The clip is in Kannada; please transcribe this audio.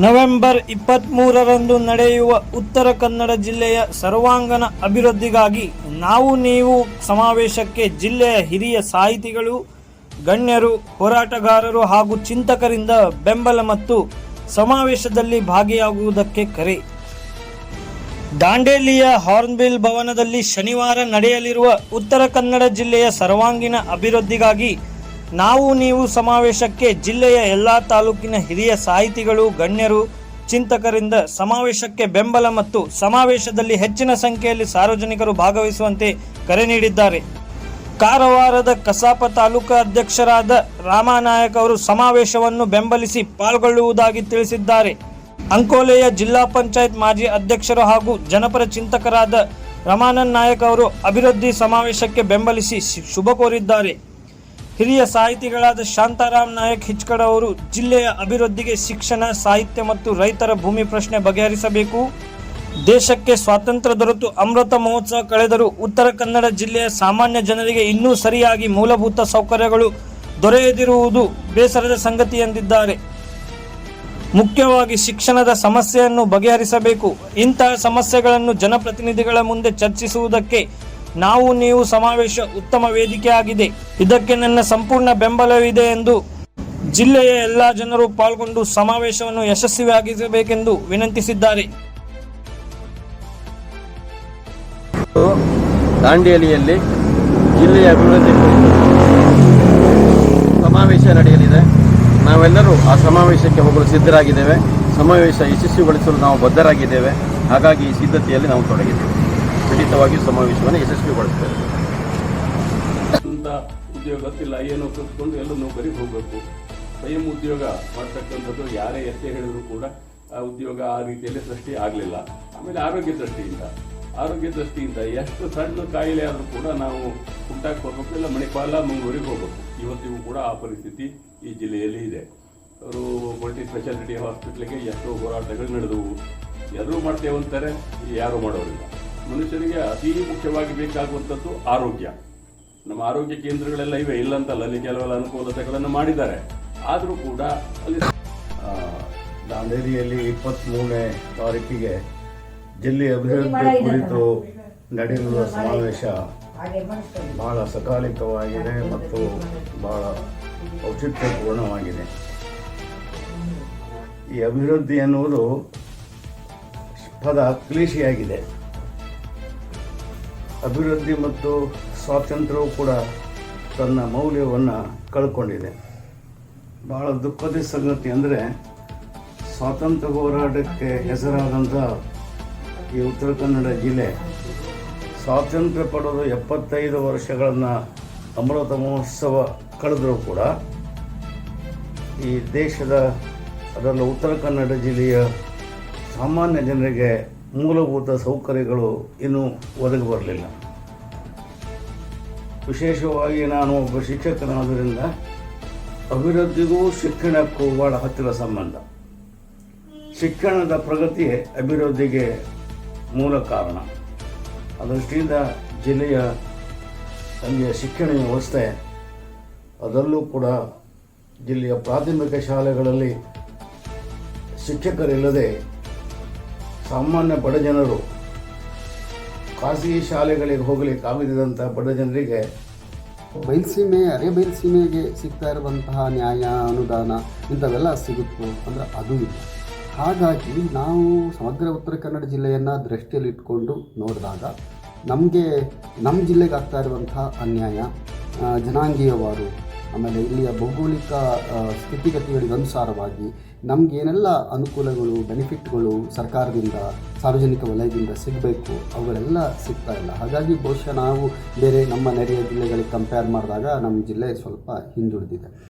ನವೆಂಬರ್ 23ರಂದು ನಡೆಯುವ ಉತ್ತರ ಕನ್ನಡ ಜಿಲ್ಲೆಯ ಸರ್ವಾಂಗೀಣ ಅಭಿವೃದ್ಧಿಗಾಗಿ ನಾವು ನೀವು ಸಮಾವೇಶಕ್ಕೆ ಜಿಲ್ಲೆಯ ಹಿರಿಯ ಸಾಹಿತಿಗಳು, ಗಣ್ಯರು, ಹೋರಾಟಗಾರರು ಹಾಗೂ ಚಿಂತಕರಿಂದ ಬೆಂಬಲ ಮತ್ತು ಸಮಾವೇಶದಲ್ಲಿ ಭಾಗಿಯಾಗುವುದಕ್ಕೆ ಕರೆ. ದಾಂಡೇಲಿಯ ಹಾರ್ನ್ಬಿಲ್ ಭವನದಲ್ಲಿ ಶನಿವಾರ ನಡೆಯಲಿರುವ ಉತ್ತರ ಕನ್ನಡ ಜಿಲ್ಲೆಯ ಸರ್ವಾಂಗೀಣ ಅಭಿವೃದ್ಧಿಗಾಗಿ ನಾವು ನೀವು ಸಮಾವೇಶಕ್ಕೆ ಜಿಲ್ಲೆಯ ಎಲ್ಲ ತಾಲೂಕಿನ ಹಿರಿಯ ಸಾಹಿತಿಗಳು, ಗಣ್ಯರು, ಚಿಂತಕರಿಂದ ಸಮಾವೇಶಕ್ಕೆ ಬೆಂಬಲ ಮತ್ತು ಸಮಾವೇಶದಲ್ಲಿ ಹೆಚ್ಚಿನ ಸಂಖ್ಯೆಯಲ್ಲಿ ಸಾರ್ವಜನಿಕರು ಭಾಗವಹಿಸುವಂತೆ ಕರೆ ನೀಡಿದ್ದಾರೆ. ಕಾರವಾರದ ಕಸಾಪ ತಾಲೂಕು ಅಧ್ಯಕ್ಷರಾದ ರಾಮನಾಯಕ್ ಅವರು ಸಮಾವೇಶವನ್ನು ಬೆಂಬಲಿಸಿ ಪಾಲ್ಗೊಳ್ಳುವುದಾಗಿ ತಿಳಿಸಿದ್ದಾರೆ. ಅಂಕೋಲೆಯ ಜಿಲ್ಲಾ ಪಂಚಾಯತ್ ಮಾಜಿ ಅಧ್ಯಕ್ಷರು ಹಾಗೂ ಜನಪರ ಚಿಂತಕರಾದ ರಮಾನಂದ್ ನಾಯಕ್ ಅವರು ಅಭಿವೃದ್ಧಿ ಸಮಾವೇಶಕ್ಕೆ ಬೆಂಬಲಿಸಿ ಶುಭ ಕೋರಿದ್ದಾರೆ. ಹಿರಿಯ ಸಾಹಿತಿಗಳಾದ ಶಾಂತಾರಾಮ್ ನಾಯಕ್ ಹಿಚ್ಕಡ್ ಅವರು ಜಿಲ್ಲೆಯ ಅಭಿವೃದ್ಧಿಗೆ ಶಿಕ್ಷಣ, ಸಾಹಿತ್ಯ ಮತ್ತು ರೈತರ ಭೂಮಿ ಪ್ರಶ್ನೆ ಬಗೆಹರಿಸಬೇಕು. ದೇಶಕ್ಕೆ ಸ್ವಾತಂತ್ರ್ಯ ದೊರೆತು ಅಮೃತ ಮಹೋತ್ಸವ ಕಳೆದರೂ ಉತ್ತರ ಕನ್ನಡ ಜಿಲ್ಲೆಯ ಸಾಮಾನ್ಯ ಜನರಿಗೆ ಇನ್ನೂ ಸರಿಯಾಗಿ ಮೂಲಭೂತ ಸೌಕರ್ಯಗಳು ದೊರೆಯದಿರುವುದು ಬೇಸರದ ಸಂಗತಿ ಎಂದಿದ್ದಾರೆ. ಮುಖ್ಯವಾಗಿ ಶಿಕ್ಷಣದ ಸಮಸ್ಯೆಯನ್ನು ಬಗೆಹರಿಸಬೇಕು. ಇಂತಹ ಸಮಸ್ಯೆಗಳನ್ನು ಜನಪ್ರತಿನಿಧಿಗಳ ಮುಂದೆ ಚರ್ಚಿಸುವುದಕ್ಕೆ ನಾವು ನೀವು ಸಮಾವೇಶ ಉತ್ತಮ ವೇದಿಕೆಯಾಗಿದೆ. ಇದಕ್ಕೆ ನನ್ನ ಸಂಪೂರ್ಣ ಬೆಂಬಲವಿದೆ ಎಂದು ಜಿಲ್ಲೆಯ ಎಲ್ಲ ಜನರು ಪಾಲ್ಗೊಂಡು ಸಮಾವೇಶವನ್ನು ಯಶಸ್ವಿಯಾಗಿಸಬೇಕೆಂದು ವಿನಂತಿಸಿದ್ದಾರೆ. ದಾಂಡೇಲಿಯಲ್ಲಿ ಜಿಲ್ಲೆಯ ಅಭಿವೃದ್ಧಿ ಕುರಿತು ಸಮಾವೇಶ ನಡೆಯಲಿದೆ. ನಾವೆಲ್ಲರೂ ಆ ಸಮಾವೇಶಕ್ಕೆ ಹೋಗಲು ಸಿದ್ಧರಾಗಿದ್ದೇವೆ. ಸಮಾವೇಶ ಯಶಸ್ವಿಗೊಳಿಸಲು ನಾವು ಬದ್ಧರಾಗಿದ್ದೇವೆ. ಹಾಗಾಗಿ ಈ ಸಿದ್ಧತೆಯಲ್ಲಿ ನಾವು ತೊಡಗಿದ್ದೇವೆ. ಖಂಡಿತವಾಗಿ ಸಮಾವೇಶವನ್ನು ಯಶಸ್ವಿಗೊಳಿಸ್ತೇವೆ. ಉದ್ಯೋಗ ಗೊತ್ತಿಲ್ಲ, ಏನೋ ಕಲ್ತ್ಕೊಂಡು ಎಲ್ಲ ನೌಕರಿಗೆ ಹೋಗಬೇಕು. ಸ್ವಯಂ ಉದ್ಯೋಗ ಮಾಡ್ತಕ್ಕಂಥದ್ದು ಯಾರೇ ಎಷ್ಟೇ ಹೇಳಿದ್ರು ಕೂಡ ಆ ಉದ್ಯೋಗ ಆ ರೀತಿಯಲ್ಲಿ ಸೃಷ್ಟಿ ಆಗಲಿಲ್ಲ. ಆಮೇಲೆ ಆರೋಗ್ಯ ದೃಷ್ಟಿಯಿಂದ ಎಷ್ಟು ಸಣ್ಣ ಕಾಯಿಲೆ ಆದರೂ ಕೂಡ ನಾವು ಕುಂಟಾಕ್ ಹೋಗ್ಬೇಕು, ಇಲ್ಲ ಮಣಿಪಾಲ, ಮಂಗಳೂರಿಗೆ ಹೋಗಬೇಕು. ಇವತ್ತಿಗೂ ಕೂಡ ಆ ಪರಿಸ್ಥಿತಿ ಈ ಜಿಲ್ಲೆಯಲ್ಲಿ ಇದೆ. ಅವರು ಮಲ್ಟಿ ಸ್ಪೆಷಾಲಿಟಿ ಹಾಸ್ಪಿಟ್ಲಿಗೆ ಎಷ್ಟೋ ಹೋರಾಟಗಳು ನಡೆದವು. ಎಲ್ಲರೂ ಮಾಡ್ತೇವೆ ಅಂತಾರೆ, ಯಾರೂ ಮಾಡೋರಿಲ್ಲ. ಮನುಷ್ಯನಿಗೆ ಅತಿ ಮುಖ್ಯವಾಗಿ ಬೇಕಾಗುವಂಥದ್ದು ಆರೋಗ್ಯ. ನಮ್ಮ ಆರೋಗ್ಯ ಕೇಂದ್ರಗಳೆಲ್ಲ ಇವೆ, ಇಲ್ಲಂತಲ್ಲ, ಅಲ್ಲಿ ಕೆಲವೆಲ್ಲ ಅನುಕೂಲತೆಗಳನ್ನು ಮಾಡಿದ್ದಾರೆ. ಆದರೂ ಕೂಡ ಅಲ್ಲಿ ದಾಂಡೇಲಿಯಲ್ಲಿ 23ನೇ ತಾರೀಕಿಗೆ ಜಿಲ್ಲೆಯ ಅಭಿವೃದ್ಧಿ ಕುರಿತು ನಡೆಯಲಿರುವ ಸಮಾವೇಶ ಬಹಳ ಸಕಾಲಿಕವಾಗಿದೆ ಮತ್ತು ಬಹಳ ಔಚಿತ್ಯಪೂರ್ಣವಾಗಿದೆ. ಈ ಅಭಿವೃದ್ಧಿ ಎನ್ನುವುದು ಪದ ಕ್ಲೀಶೆಯಾಗಿದೆ. ಅಭಿವೃದ್ಧಿ ಮತ್ತು ಸ್ವಾತಂತ್ರ್ಯವು ಕೂಡ ತನ್ನ ಮೌಲ್ಯವನ್ನು ಕಳ್ಕೊಂಡಿದೆ. ಬಹಳ ದುಃಖದ ಸಂಗತಿ ಅಂದರೆ ಸ್ವಾತಂತ್ರ್ಯ ಹೋರಾಟಕ್ಕೆ ಹೆಸರಾದಂಥ ಈ ಉತ್ತರ ಕನ್ನಡ ಜಿಲ್ಲೆ ಸ್ವಾತಂತ್ರ್ಯ ಪಡೆದು 75 ವರ್ಷಗಳನ್ನು ಅಮೃತ ಮಹೋತ್ಸವ ಕಳೆದರೂ ಕೂಡ ಈ ದೇಶದ, ಅದರಲ್ಲೂ ಉತ್ತರ ಕನ್ನಡ ಜಿಲ್ಲೆಯ ಸಾಮಾನ್ಯ ಜನರಿಗೆ ಮೂಲಭೂತ ಸೌಕರ್ಯಗಳು ಇನ್ನೂ ಒದಗಿ ಬರಲಿಲ್ಲ. ವಿಶೇಷವಾಗಿ ನಾನು ಒಬ್ಬ ಶಿಕ್ಷಕನಾದ್ದರಿಂದ ಅಭಿವೃದ್ಧಿಗೂ ಶಿಕ್ಷಣಕ್ಕೂ ಭಾಳ ಹತ್ತಿರ ಸಂಬಂಧ. ಶಿಕ್ಷಣದ ಪ್ರಗತಿಯೇ ಅಭಿವೃದ್ಧಿಗೆ ಮೂಲ ಕಾರಣ. ಆ ದೃಷ್ಟಿಯಿಂದ ಅಲ್ಲಿಯ ಶಿಕ್ಷಣ ವ್ಯವಸ್ಥೆ, ಅದರಲ್ಲೂ ಕೂಡ ಜಿಲ್ಲೆಯ ಪ್ರಾಥಮಿಕ ಶಾಲೆಗಳಲ್ಲಿ ಶಿಕ್ಷಕರಿಲ್ಲದೆ ಸಾಮಾನ್ಯ ಬಡ ಜನರು ಖಾಸಗಿ ಶಾಲೆಗಳಿಗೆ ಹೋಗಲಿಕ್ಕಾಗದಿದ್ದಂಥ ಬಡ ಜನರಿಗೆ ಬಯಲುಸೀಮೆ, ಅರೆ ಬಯಲುಸೀಮೆಗೆ ಸಿಗ್ತಾ ಇರುವಂತಹ ನ್ಯಾಯ, ಅನುದಾನ ಇಂಥವೆಲ್ಲ ಸಿಗುತ್ತೋ ಅಂದರೆ ಅದು ಇಲ್ಲ. ಹಾಗಾಗಿ ನಾವು ಸಮಗ್ರ ಉತ್ತರ ಕನ್ನಡ ಜಿಲ್ಲೆಯನ್ನು ದೃಷ್ಟಿಯಲ್ಲಿಟ್ಕೊಂಡು ನೋಡಿದಾಗ ನಮಗೆ ನಮ್ಮ ಜಿಲ್ಲೆಗೆ ಆಗ್ತಾ ಇರುವಂತಹ ಅನ್ಯಾಯ, ಜನಾಂಗೀಯವಾರು, ಆಮೇಲೆ ಇಲ್ಲಿಯ ಭೌಗೋಳಿಕ ಸ್ಥಿತಿಗತಿಗಳಿಗೆ ಅನುಸಾರವಾಗಿ ನಮಗೇನೆಲ್ಲ ಅನುಕೂಲಗಳು, ಬೆನಿಫಿಟ್ಗಳು ಸರ್ಕಾರದಿಂದ, ಸಾರ್ವಜನಿಕ ವಲಯದಿಂದ ಸಿಗಬೇಕು, ಅವುಗಳೆಲ್ಲ ಸಿಗ್ತಾ ಇಲ್ಲ. ಹಾಗಾಗಿ ಬಹುಶಃ ನಾವು ಬೇರೆ ನಮ್ಮ ನೆರೆಯ ಜಿಲ್ಲೆಗಳಿಗೆ ಕಂಪೇರ್ ಮಾಡಿದಾಗ ನಮ್ಮ ಜಿಲ್ಲೆ ಸ್ವಲ್ಪ ಹಿಂದುಳಿದಿದೆ.